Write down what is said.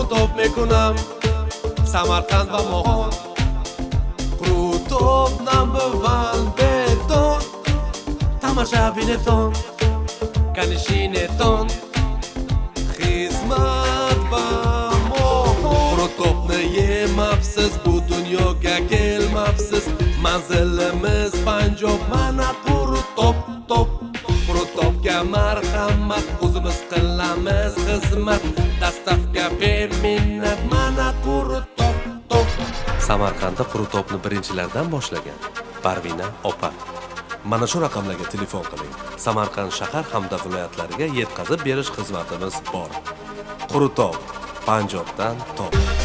Qurutop mekunam Samarqand va Mo'g'ul Qurutop number one beton Tomoshabinton Kanishineton Xizmat va Mo'g'ul Qurutopni yemabsiz bu dunyoga kelmabsiz Manzilimiz Panjob mana Qurutop top Qurutopga marhamat o'zimiz qilamiz xizmat Dastavka ber minnat mana Qurutop top Samarqandda Qurutopni birinchilardan boshlagan Parvina opa. Mana shu raqamlarga telefon qiling. Samarqand shahar hamda viloyatlariga yetkazib berish xizmatimiz bor. Qurutop Panjobdan top.